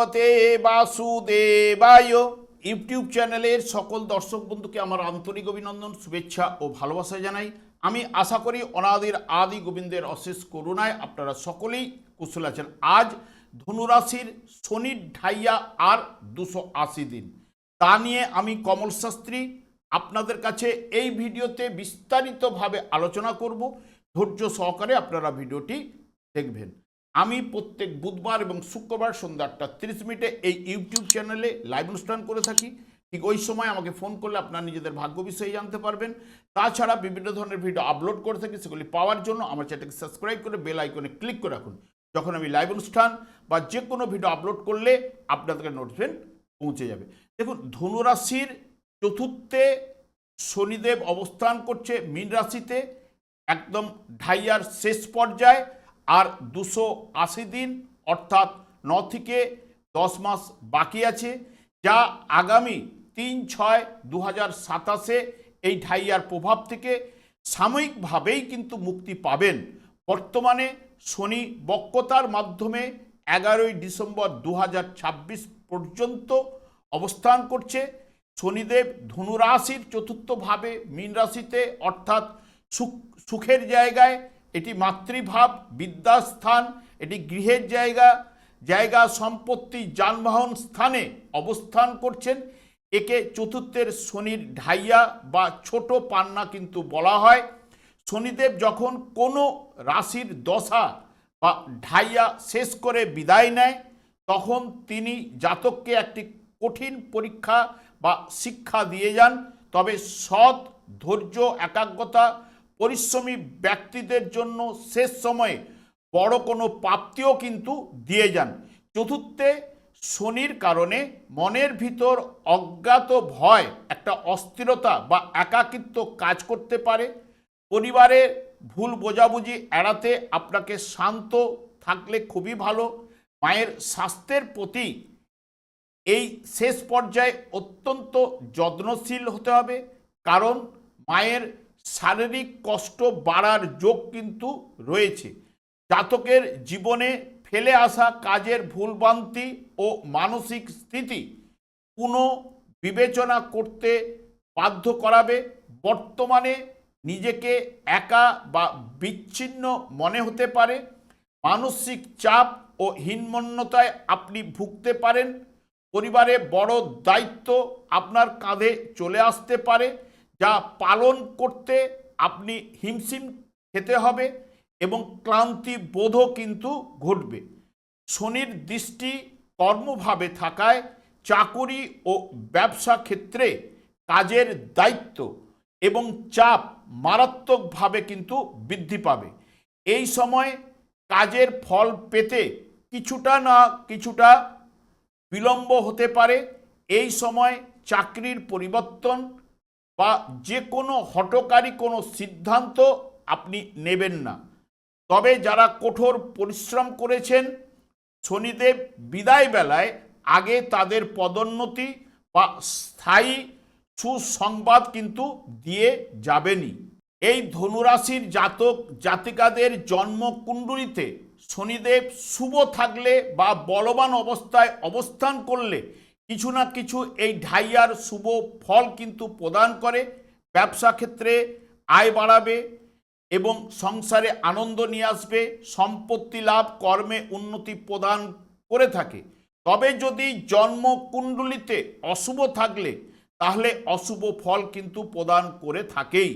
ভগবতে বাসুদেবায়। ইউটিউব চ্যানেলের সকল দর্শক বন্ধুকে আমার আন্তরিক অভিনন্দন, শুভেচ্ছা ও ভালোবাসা জানাই। আমি আশা করি অনাদির আদি গোবিন্দের অশেষ করুণায় আপনারা সকলেই কুশল আছেন। আজ ধনুরাশির শনির ঢাইয়া আর 280 দিন, তা নিয়ে আমি কমল শাস্ত্রী আপনাদের কাছে এই ভিডিওতে বিস্তারিতভাবে আলোচনা করব। ধৈর্য সহকারে আপনারা ভিডিওটি দেখবেন। আমি প্রত্যেক বুধবার এবং শুক্রবার সন্ধ্যা 8:30 এই ইউটিউব চ্যানেলে লাইভ অনুষ্ঠান করে থাকি। ঠিক ওই সময় আমাকে ফোন করলে আপনারা নিজেদের ভাগ্য বিষয়ে জানতে পারবেন। তাছাড়া বিভিন্ন ধরনের ভিডিও আপলোড করে থাকি, সেগুলি পাওয়ার জন্য আমার চ্যানেলকে সাবস্ক্রাইব করে বেল আইকনে ক্লিক করে রাখুন। যখন আমি লাইভ অনুষ্ঠান বা যে কোনো ভিডিও আপলোড করলে আপনাদেরকে নোটিফিকেশন পৌঁছে যাবে। দেখুন, ধনুরাশির চতুর্থে শনিদেব অবস্থান করছে মীন রাশিতে, একদম ঢাইয়ার শেষ পর্যায়ে। আর 280 দিন অর্থাৎ 9 থেকে 10 মাস বাকি আছে, যা আগামী 3/6/2027 এই ঢাইয়ার প্রভাব থেকে সাময়িকভাবেই কিন্তু মুক্তি পাবেন। বর্তমানে শনি বক্রতার মাধ্যমে 11ই ডিসেম্বর 2026 পর্যন্ত অবস্থান করছে। শনিদেব ধনুরাশির চতুর্থভাবে মীন রাশিতে, অর্থাৎ সুখের জায়গায়, এটি মাতৃভাব, বিদ্যাস্থান, এটি গৃহের জায়গা সম্পত্তি, যানবাহন স্থানে অবস্থান করছেন। একে চতুর্থের শনির ঢাইয়া বা ছোট পান্না কিন্তু বলা হয়। শনিদেব যখন কোনো রাশির দশা বা ঢাইয়া শেষ করে বিদায় নেয়, তখন তিনি জাতককে একটি কঠিন পরীক্ষা বা শিক্ষা দিয়ে যান। তবে সৎ, ধৈর্য, একাগ্রতা, পরিশ্রমী ব্যক্তিদের জন্য শেষ সময়ে বড় কোনো প্রাপ্তিও কিন্তু দিয়ে যান। চতুর্থে শনির কারণে মনের ভিতর অজ্ঞাত ভয়, একটা অস্থিরতা বা একাকিত্ব কাজ করতে পারে। পরিবারের ভুল বোঝাবুঝি এড়াতে আপনাকে শান্ত থাকলে খুবই ভালো। মায়ের স্বাস্থ্যের প্রতি এই শেষ পর্যায়ে অত্যন্ত যত্নশীল হতে হবে, কারণ মায়ের শারীরিক কষ্ট বাড়ার যোগ কিন্তু রয়েছে। জাতকের জীবনে ফেলে আসা কাজের ভুলভ্রান্তি ও মানসিক স্থিতি পুনঃবিবেচনা করতে বাধ্য করাবে। বর্তমানে নিজেকে একা বা বিচ্ছিন্ন মনে হতে পারে। মানসিক চাপ ও হীনমন্যতায় আপনি ভুগতে পারেন। পরিবারে বড় দায়িত্ব আপনার কাঁধে চলে আসতে পারে, যা পালন করতে আপনি হিমশিম খেতে হবে এবং ক্লান্তি বোধও কিন্তু ঘটবে। শনির দৃষ্টি কর্মভাবে থাকায় চাকুরি ও ব্যবসা ক্ষেত্রে কাজের দায়িত্ব এবং চাপ মারাত্মকভাবে কিন্তু বৃদ্ধি পাবে। এই সময় কাজের ফল পেতে কিছুটা বিলম্ব হতে পারে। এই সময় চাকরির পরিবর্তন বা যে কোনো হঠকারী কোনো সিদ্ধান্ত আপনি নেবেন না। তবে যারা কঠোর পরিশ্রম করেছেন, শনিদেব বিদায় বেলায় আগে তাদের পদোন্নতি বা স্থায়ী সুসংবাদ কিন্তু দিয়ে যাবেনই। এই ধনুরাশির জাতক জাতিকাদের জন্মকুণ্ডলিতে শনিদেব শুভ থাকলে বা বলবান অবস্থায় অবস্থান করলে কিছু না কিছু এই ঢাইয়ার শুভ ফল কিন্তু প্রদান করে। ব্যবসা ক্ষেত্রে আয় বাড়াবে এবং সংসারে আনন্দ নিয়ে আসবে। সম্পত্তি লাভ, কর্মে উন্নতি প্রদান করে থাকে। তবে যদি জন্মকুণ্ডলিতে অশুভ থাকলে তাহলে অশুভ ফল কিন্তু প্রদান করে থাকেই।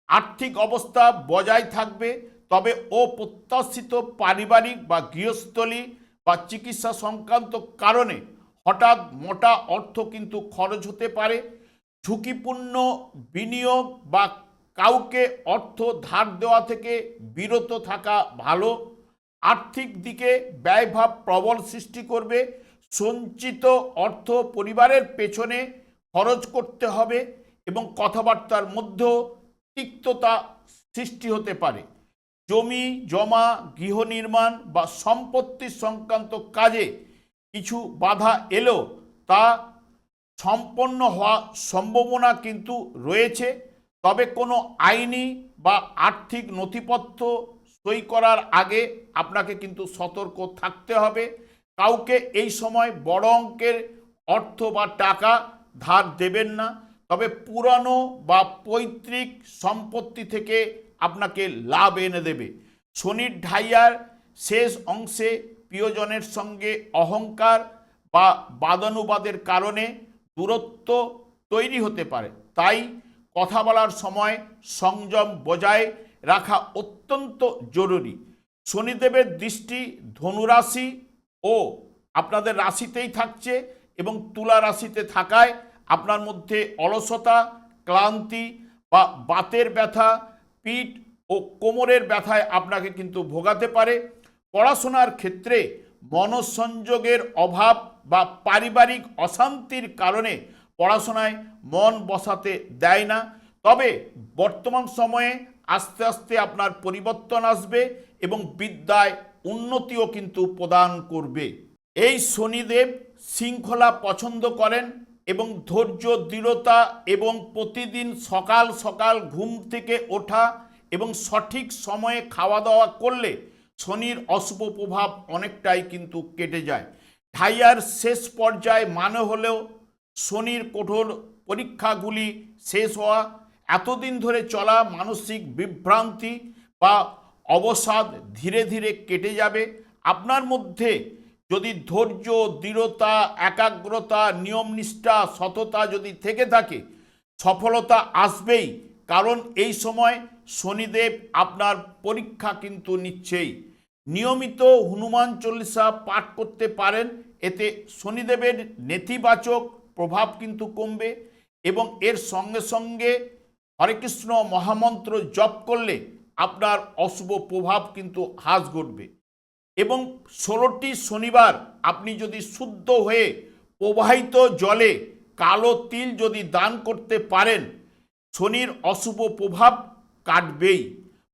আর্থিক অবস্থা বজায় থাকবে, তবে অপ্রত্যাশিত পারিবারিক বা গৃহস্থলী বা চিকিৎসা সংক্রান্ত কারণে হঠাৎ মোটা অর্থ কিন্তু খরচ হতে পারে। ঝুঁকিপূর্ণ বিনিয়োগ বা কাউকে অর্থ ধার দেওয়া থেকে বিরত থাকা ভালো। আর্থিক দিকে ব্যয়ভাব প্রবল সৃষ্টি করবে। সঞ্চিত অর্থ পরিবারের পেছনে খরচ করতে হবে এবং কথাবার্তার মধ্যেও তিক্ততা সৃষ্টি হতে পারে। জমি জমা, গৃহ নির্মাণ বা সম্পত্তি সংক্রান্ত কাজে কিছু বাধা এলেও তা সম্পন্ন হওয়া সম্ভাবনা কিন্তু রয়েছে। তবে কোনো আইনি বা আর্থিক নথিপত্র সই করার আগে আপনাকে কিন্তু সতর্ক থাকতে হবে। কাউকে এই সময় বড় অঙ্কের অর্থ বা টাকা ধার দেবেন না, তবে পুরানো বা পৈতৃক সম্পত্তি থেকে আপনাকে লাভ এনে দেবে। শনির ঢাইয়ার শেষ অংশে প্রিয়জনের সঙ্গে অহংকার বা বাদানুবাদের কারণে দূরত্ব তৈরি হতে পারে, তাই কথা বলার সময় সংযম বজায় রাখা অত্যন্ত জরুরি। শনিদেবের দৃষ্টি ধনুরাশি ও আপনাদের রাশিতেই থাকছে এবং তুলা রাশিতে থাকায় আপনার মধ্যে অলসতা, ক্লান্তি বা বাতের ব্যথা, পিঠ ও কোমরের ব্যথায় আপনাকে কিন্তু ভোগাতে পারে। পড়াশোনার ক্ষেত্রে মনঃসংযোগের অভাব বা পারিবারিক অশান্তির কারণে পড়াশোনায় মন বসাতে দেয় না, তবে বর্তমান সময়ে আস্তে আস্তে আপনার পরিবর্তন আসবে এবং বিদ্যায় উন্নতিও কিন্তু প্রদান করবে। এই শনিদেব শৃঙ্খলা পছন্দ করেন এবং ধৈর্য, দৃঢ়তা এবং প্রতিদিন সকাল সকাল ঘুম থেকে ওঠা এবং সঠিক সময়ে খাওয়া দাওয়া করলে শনির অশুভ প্রভাব অনেকটাই কিন্তু কেটে যায়। ঢাইয়ার শেষ পর্যায়ে মানে হলেও শনির কঠোর পরীক্ষাগুলি শেষ হওয়া, এতদিন ধরে চলা মানসিক বিভ্রান্তি বা অবসাদ ধীরে ধীরে কেটে যাবে। আপনার মধ্যে যদি ধৈর্য, দৃঢ়তা, একাগ্রতা, নিয়মনিষ্ঠা, সততা যদি থেকে থাকে, সফলতা আসবেই, কারণ এই সময় শনিদেব আপনার পরীক্ষা কিন্তু নিচ্ছেই। নিয়মিত হনুমান চল্লিশা পাঠ করতে পারেন, এতে শনিদেবের নেতিবাচক প্রভাব কিন্তু কমবে এবং এর সঙ্গে সঙ্গে হরে কৃষ্ণ মহামন্ত্র জপ করলে আপনার অশুভ প্রভাব কিন্তু হ্রাস ঘটবে। এবং 16টি শনিবার আপনি যদি শুদ্ধ হয়ে প্রবাহিত জলে কালো তিল যদি দান করতে পারেন, শনির অশুভ প্রভাব কাটবেই।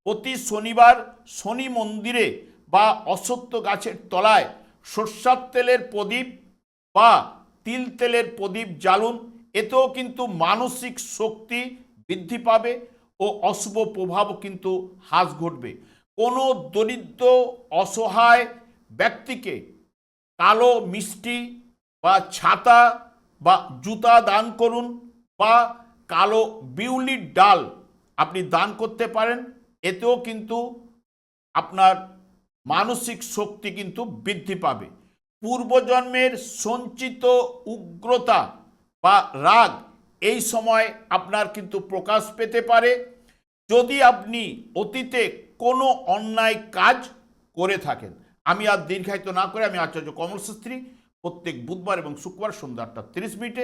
প্রতি শনিবার শনি মন্দিরে বা অশ্বত্থ গাছের তলায় সরষের তেলের প্রদীপ বা তিল তেলের প্রদীপ জ্বালুন, এতেও কিন্তু মানসিক শক্তি বৃদ্ধি পাবে ও অশুভ প্রভাবও কিন্তু হ্রাস ঘটবে। কোনো দরিদ্র অসহায় ব্যক্তিকে কালো মিষ্টি বা ছাতা বা জুতা দান করুন বা কালো বিউলির ডাল আপনি দান করতে পারেন, এতেও কিন্তু আপনার মানসিক শক্তি কিন্তু বৃদ্ধি পাবে। পূর্বজন্মের সঞ্চিত উগ্রতা বা রাগ এই সময় আপনার কিন্তু প্রকাশ পেতে পারে, যদি আপনি অতীতে কোনো অন্যায় কাজ করে থাকেন। আমি আর দীর্ঘায়িত না করে আমি আচার্য কমল শাস্ত্রী প্রত্যেক বুধবার এবং শুক্রবার সন্ধ্যা 8:30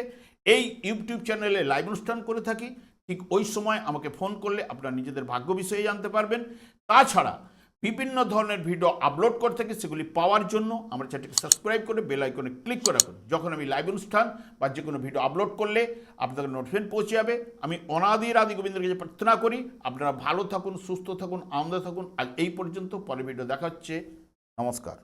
এই ইউটিউব চ্যানেলে লাইভ অনুষ্ঠান করে থাকি। ঠিক ওই সময় আমাকে ফোন করলে আপনারা নিজেদের ভাগ্য বিষয়ে জানতে পারবেন। তাছাড়া বিভিন্ন ধরনের ভিডিও আপলোড করে থাকি, সেগুলি পাওয়ার জন্য আমার চ্যানেলটিকে সাবস্ক্রাইব করে বেল আইকনে ক্লিক করে রাখুন। যখন আমি লাইভ অনুষ্ঠান বা যে কোনো ভিডিও আপলোড করলে আপনাদের নোটিফিকেশন পৌঁছে যাবে। আমি অনাদির আদি গোবিন্দের কাছে প্রার্থনা করি আপনারা ভালো থাকুন, সুস্থ থাকুন, আনন্দে থাকুন। আর এই পর্যন্ত, পরে ভিডিও দেখা হচ্ছে। নমস্কার।